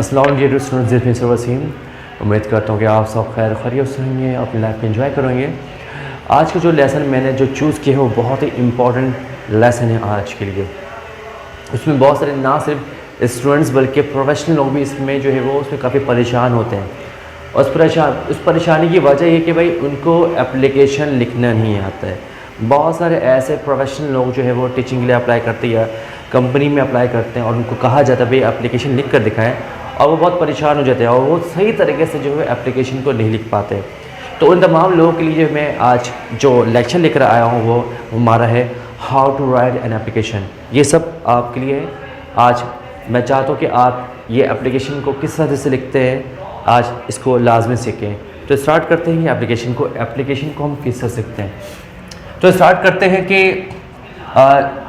अस्सलाम वालेकुम स्टूडेंट्स, वसीम। उम्मीद करता हूँ कि आप सब खैर खैरियत से होंगे, अपनी लाइफ में एंजॉय करेंगे। आज का जो लेसन मैंने जो चूज़ किया है वो बहुत ही इम्पॉर्टेंट लेसन है आज के लिए। उसमें बहुत सारे ना सिर्फ स्टूडेंट्स बल्कि प्रोफेशनल लोग भी इसमें जो है वो उसमें काफ़ी परेशान होते हैं। और उस परेशानी की वजह ये कि भाई उनको एप्लीकेशन लिखना नहीं आता है। बहुत सारे ऐसे प्रोफेशनल लोग जो है वो टीचिंग के लिए अप्लाई करते हैं या कंपनी में अप्लाई करते हैं और उनको कहा जाता है भाई एप्लीकेशन लिख कर दिखाएं, और वो बहुत परेशान हो जाते हैं और वो सही तरीके से जो है एप्लीकेशन को नहीं लिख पाते। तो उन तमाम लोगों के लिए मैं आज जो लेक्चर लेकर आया हूँ वो हमारा है how to write an application. ये सब आपके लिए आज मैं चाहता हूँ कि आप ये एप्लीकेशन को किस तरह से लिखते हैं, आज इसको लाजमी सीखें। तो स्टार्ट करते हैं एप्लीकेशन को हम किस तरह सीखते हैं। तो स्टार्ट करते हैं कि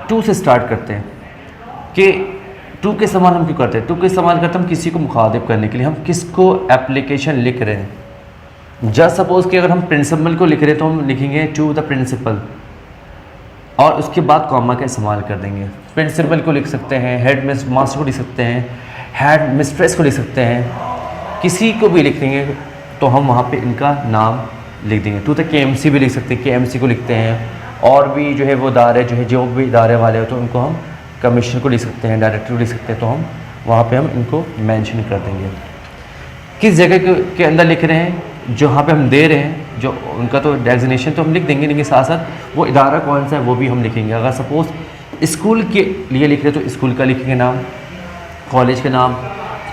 टू से स्टार्ट करते हैं कि टू के इस्तेमाल हम क्यों करते हैं। टू का इस्तेमाल करते हैं हम किसी को मुखातिब करने के लिए, हम किसको एप्लीकेशन लिख रहे हैं। जस्ट सपोज़ कि अगर हम प्रिंसिपल को लिख रहे हैं तो हम लिखेंगे टू द प्रिंसिपल और उसके बाद कॉमा का इस्तेमाल कर देंगे। प्रिंसिपल को लिख सकते हैं, हेड मास्टर को लिख सकते हैं, हेड मिस्ट्रेस को लिख सकते हैं, किसी को भी लिख देंगे तो हम वहाँ पे इनका नाम लिख देंगे। टू तक KMC भी लिख सकते हैं, KMC को लिखते हैं। और भी जो है वो इदारे जो भी इदारे वाले हो तो उनको हम कमिश्नर को लिख सकते हैं, डायरेक्टर को लिख सकते हैं, तो हम वहाँ पे हम इनको मेंशन कर देंगे। किस जगह के अंदर लिख रहे हैं, जहाँ पे हम दे रहे हैं जो उनका तो डेजिग्नेशन तो हम लिख देंगे, लेकिन साथ साथ वो इदारा कौन सा है वो भी हम लिखेंगे। अगर सपोज़ स्कूल के लिए लिख रहे हैं तो स्कूल का लिखेंगे नाम, कॉलेज का नाम,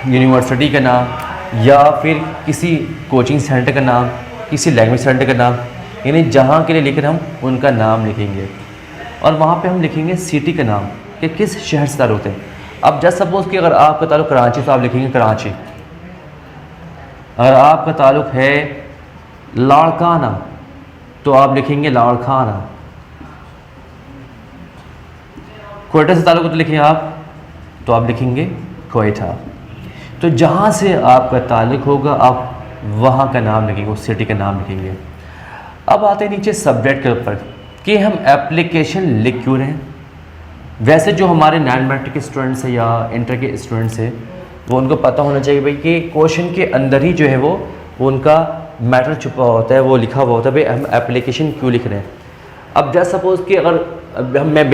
यूनिवर्सिटी का नाम, या फिर किसी कोचिंग सेंटर का नाम, किसी लैंग्वेज सेंटर का नाम, यानी जहाँ के लिए लिख रहे हैं हम उनका नाम लिखेंगे। और वहाँ पे हम लिखेंगे सिटी का नाम कि किस शहर से ताल्लुक़ है। अब जस्ट सपोज़ कि अगर आपका ताल्लुक़ कराची तो आप लिखेंगे कराची। अगर आपका ताल्लुक़ है लाड़काना तो आप लिखेंगे लाड़काना। कोयटा से ताल्लुक़ तो लिखेंगे आप तो आप लिखेंगे कोयटा। तो जहाँ से आपका ताल्लुक़ होगा आप वहाँ का नाम लिखेंगे, उस सिटी का नाम लिखेंगे। अब आते हैं नीचे सब्जेक्ट के ऊपर कि हम एप्लीकेशन लिख क्यों रहे हैं। वैसे जो हमारे नॉन मैट्रिक स्टूडेंट्स हैं या इंटर के स्टूडेंट्स हैं वो उनको पता होना चाहिए भाई कि क्वेश्चन के अंदर ही जो है वो उनका मैटर छुपा होता है, वो लिखा हुआ होता है भाई हम एप्लीकेशन क्यों लिख रहे हैं। अब जस्ट सपोज़ कि अगर मैं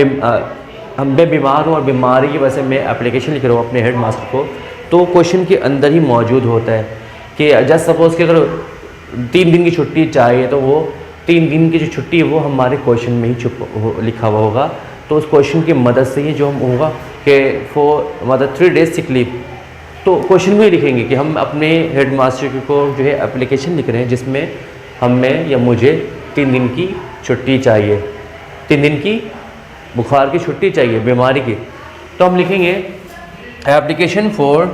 बीमार हूँ और बीमारी की वजह से मैं एप्लीकेशन लिख रहा हूँ अपने हेड मास्टर को, तो क्वेश्चन के अंदर ही मौजूद होता है कि जस्ट सपोज़ कि अगर 3 दिन की छुट्टी चाहिए तो वो 3 दिन की जो छुट्टी है वो हमारे क्वेश्चन में ही लिखा हुआ होगा। तो उस क्वेश्चन की मदद से ही जो हम होगा कि मतलब 3 डेज सिक लीव, तो क्वेश्चन में ही लिखेंगे कि हम अपने हेड मास्टर को जो है एप्लीकेशन लिख रहे हैं जिसमें हमें या मुझे 3 दिन की छुट्टी चाहिए, 3 दिन की बुखार की छुट्टी चाहिए, बीमारी की। तो हम लिखेंगे application for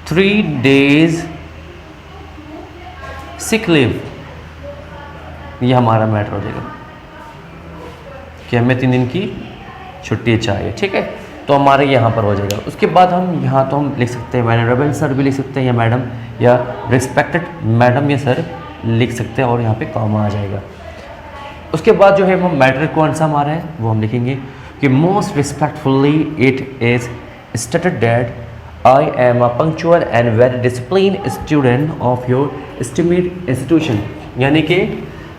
3 days sick leave. ये हमारा मैटर हो जाएगा कि हमें 3 दिन की छुट्टी चाहिए, ठीक है। तो हमारे यहाँ पर हो जाएगा। उसके बाद हम यहाँ तो हम लिख सकते हैं वेनरेबल सर भी लिख सकते हैं या मैडम, या रिस्पेक्टेड मैडम या सर लिख सकते हैं और यहाँ पे कॉमा आ जाएगा। उसके बाद जो है वो मैटर कौन सा हमारा है वो हम लिखेंगे कि most respectfully it is stated that I am a punctual and very disciplined student of your esteemed institution। यानी कि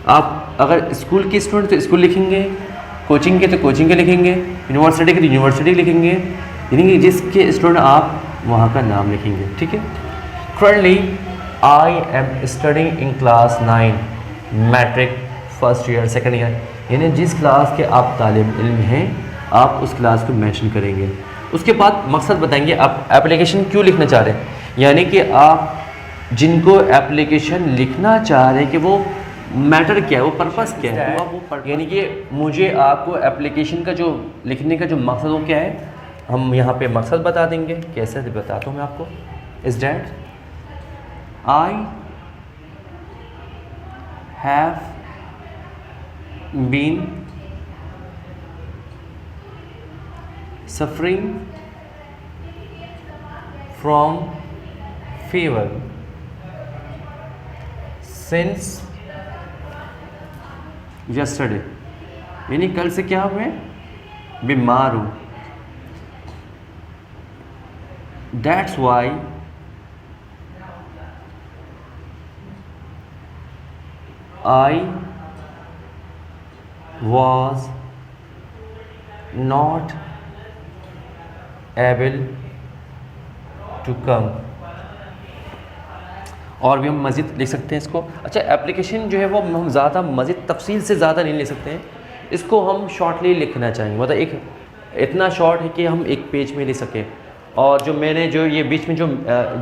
आप अगर स्कूल के स्टूडेंट तो स्कूल लिखेंगे, कोचिंग के तो कोचिंग के लिखेंगे, यूनिवर्सिटी के तो यूनिवर्सिटी लिखेंगे, यानी कि जिसके स्टूडेंट आप वहाँ का नाम लिखेंगे, ठीक है। Currently I am studying in class 9 matric first year second year, यानी जिस क्लास के आप तालिब इल्म हैं आप उस क्लास को मेंशन करेंगे। उसके बाद मकसद बताएंगे आप एप्लीकेशन क्यों लिखना चाह रहे हैं, यानी कि आप जिनको एप्लीकेशन लिखना चाह रहे हैं कि वो मैटर क्या है, वो पर्पस क्या है, तो आप वो यानी कि मुझे आपको एप्लीकेशन का जो लिखने का जो मकसद वो क्या है हम यहाँ पे मकसद बता देंगे। कैसे बताता हूँ मैं आपको। Is that I have been suffering from fever since yesterday। यानी कल से क्या हुए बीमार हूँ। That's why I was not able to come. और भी हम मज़ीद लिख सकते हैं इसको। अच्छा, एप्लीकेशन जो है वो हम ज़्यादा मज़ीद तफसील से ज़्यादा नहीं ले सकते हैं, इसको हम शॉर्टली लिखना चाहेंगे, मतलब एक इतना शॉर्ट है कि हम एक पेज में लिख सकें। और जो मैंने जो ये बीच में जो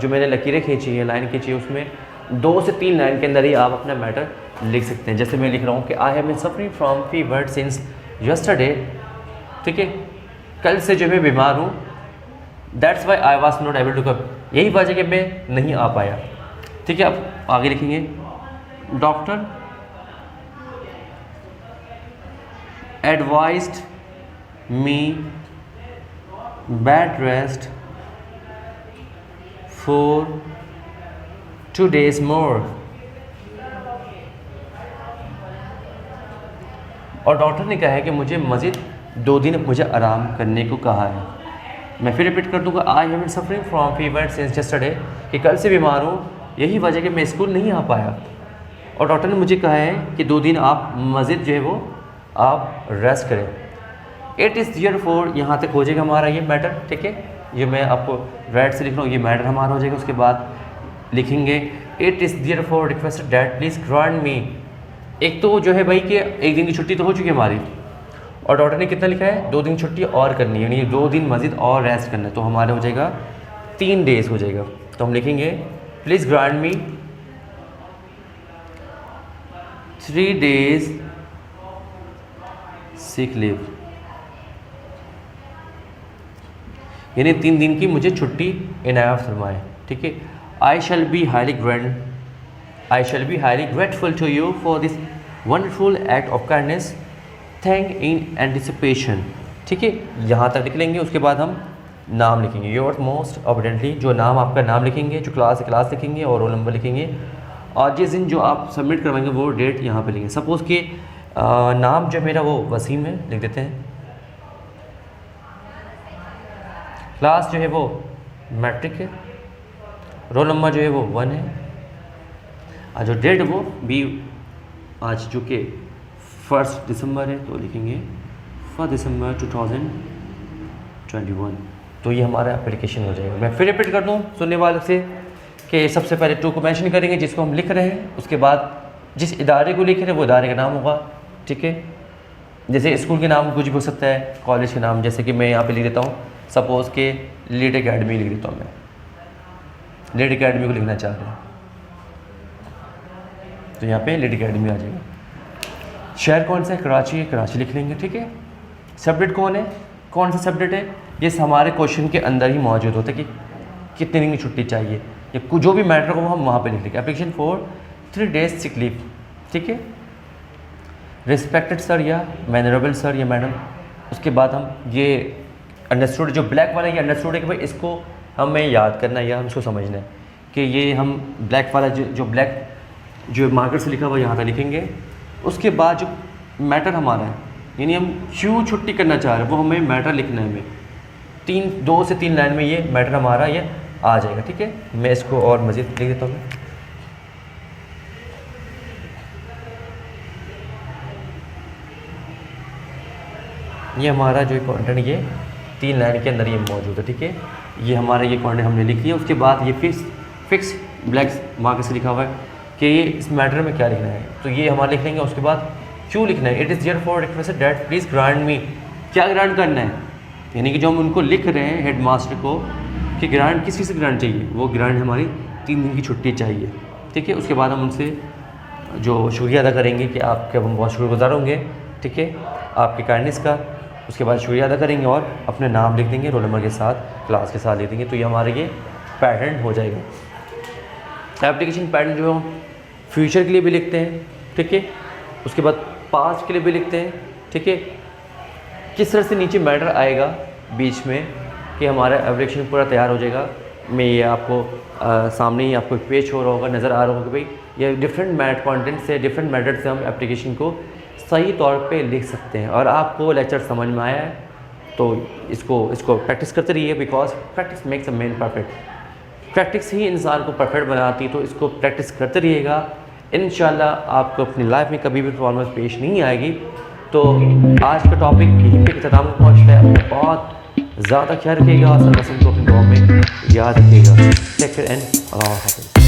मैंने लकीरें खींची है, लाइन खींची है, उसमें 2 से 3 लाइन के अंदर ही आप अपना मैटर लिख सकते हैं। जैसे मैं लिख रहा हूँ कि I have been suffering from fever since yesterday, ठीक है, कल से जो मैं बीमार हूँ। That's why I was not able to come, यही वजह कि मैं नहीं आ पाया, ठीक है। अब आगे लिखेंगे doctor advised me bed rest for 2 days more। और डॉक्टर ने कहा है कि मुझे मज़ीद 2 दिन मुझे आराम करने को कहा है। मैं फिर रिपीट कर दूँगा, I have been suffering from fever since yesterday, कि कल से बीमार हूँ, यही वजह कि मैं स्कूल नहीं आ पाया। और डॉक्टर ने मुझे कहा है कि 2 दिन आप मज़ीद जो है वो आप रेस्ट करें। इट इज़ देयर फॉर, यहाँ तक हो जाएगा हमारा ये मैटर, ठीक है। ये मैं आपको रेड से लिख रहा हूँ, ये मैटर हमारा हो जाएगा। उसके बाद लिखेंगे it is therefore requested that please grant me. एक तो जो है भाई कि 1 दिन की छुट्टी तो हो चुकी है हमारी, और डॉक्टर ने कितना लिखा है, 2 दिन छुट्टी और करनी है, यानी 2 दिन मज़ीद और रेस्ट करना है, तो हमारा हो जाएगा 3 डेज़ हो जाएगा। तो हम लिखेंगे please grant me 3 days sick leave, यानी 3 दिन की मुझे छुट्टी इनायत फरमाएं, ठीक है। I shall be highly grateful to you for this wonderful act of kindness, thank in anticipation, ठीक है। यहाँ तक लिख लेंगे। उसके बाद हम नाम लिखेंगे, योर मोस्ट ऑबिडेंटली, जो नाम आपका नाम लिखेंगे, जो क्लास है क्लास लिखेंगे, और रोल नंबर लिखेंगे, और जिस दिन जो आप सबमिट करवाएंगे वो डेट यहाँ पे लिखेंगे। सपोज़ कि नाम जो मेरा वो वसीम है, लिख देते हैं। क्लास जो है वो मैट्रिक है, रोल नंबर जो है वो 1 है, और जो डेट वो भी आज जो कि 1 दिसंबर है, तो लिखेंगे 1 दिसंबर 2021। तो ये हमारा एप्लीकेशन हो जाएगा। मैं फिर रिपीट कर दूँ सुनने वालों से कि सबसे पहले टू को मेंशन करेंगे जिसको हम लिख रहे हैं, उसके बाद जिस इदारे को लिख रहे हैं वो इदारे का नाम होगा, ठीक है। जैसे स्कूल के नाम कुछ भी हो सकता है, कॉलेज के नाम, जैसे कि मैं यहाँ पे लिख देता हूँ, सपोज़ के लीड एकेडमी लिख देता हूँ, मैं लीड एकेडमी को लिखना चाह रहा हूँ, तो यहाँ पे लीड एकेडमी आ जाएगा। शहर कौन सा है, कराची है, कराची लिख लेंगे, ठीक है। सब्जेक्ट कौन है, कौन सा सब्जेक्ट है, ये हमारे क्वेश्चन के अंदर ही मौजूद होता है कि कितने दिन की छुट्टी चाहिए, या जो भी मैटर हो हम वहाँ पे लिख लेंगे। Application for 3 days sick leave, ठीक है। रिस्पेक्टेड सर या मैनरेबल सर या मैडम। उसके बाद हम ये अंडरस्टूड, जो ब्लैक वाला ये अंडरस्टूड है कि भाई इसको हमें याद करना है या हम इसको समझना है कि ये हम ब्लैक वाला जो ब्लैक जो मार्कर से लिखा हुआ यहाँ पर लिखेंगे। उसके बाद जो मैटर हमारा है, यानी हम क्यों छुट्टी करना चाह रहे हैं, वो हमें मैटर लिखना है। हमें 2 से 3 लाइन में ये मैटर हमारा ये आ जाएगा, ठीक है। मैं इसको और मज़ीद लिख देता हूँ। ये हमारा जो कंटेंट ये 3 लाइन के अंदर ये मौजूद है, ठीक है। ये हमारा ये कंटेंट हमने लिख लिया। उसके बाद ये फिक्स ब्लैक मार्कर से लिखा हुआ है कि ये इस मैटर में क्या लिखना है, तो ये हमारा लिख लेंगे। उसके बाद क्यों लिखना है, it is therefore requested that please grant me, क्या ग्रांट करना है, यानी कि जो हम उनको लिख रहे हैं हेड मास्टर को कि ग्रांट किस चीज़ से ग्रांट चाहिए, वो ग्रांट हमारी 3 दिन की छुट्टी चाहिए, ठीक है। उसके बाद हम उनसे जो शुक्रिया अदा करेंगे कि आपके हम बहुत शुक्रगुजार होंगे, ठीक है, आपकी काइंडनेस का। उसके बाद शुक्रिया अदा करेंगे और अपने नाम लिख देंगे, रोल नंबर के साथ, क्लास के साथ लिख देंगे। तो ये हमारे ये पैटर्न हो जाएगा। एप्लीकेशन पैटर्न जो हम फ्यूचर के लिए भी लिखते हैं, ठीक है। उसके बाद पास्ट के लिए भी लिखते हैं, ठीक है। किस तरह से नीचे मैटर आएगा बीच में कि हमारा एप्लीकेशन पूरा तैयार हो जाएगा। मैं ये आपको सामने ही आपको एक पेज हो रहा होगा, नज़र आ रहा होगा कि भाई ये डिफरेंट कंटेंट से, डिफरेंट मेथड से हम एप्लीकेशन को सही तौर पे लिख सकते हैं। और आपको लेक्चर समझ में आया है तो इसको प्रैक्टिस करते रहिए, because practice makes a man perfect. Practice ही इंसान को परफेक्ट बनाती, तो इसको प्रैक्टिस करते रहिएगा। इंशाल्लाह आपको अपनी लाइफ में कभी भी प्रॉब्लम पेश नहीं आएगी। तो आज का टॉपिक यहीं पे इख्तिताम को पहुँचता है। अपना बहुत ज़्यादा ख्याल रखिएगा और सर्वसम को अपनी दुआ में याद रखिएगा। टेक केयर एंड अल्लाह हाफ़िज़।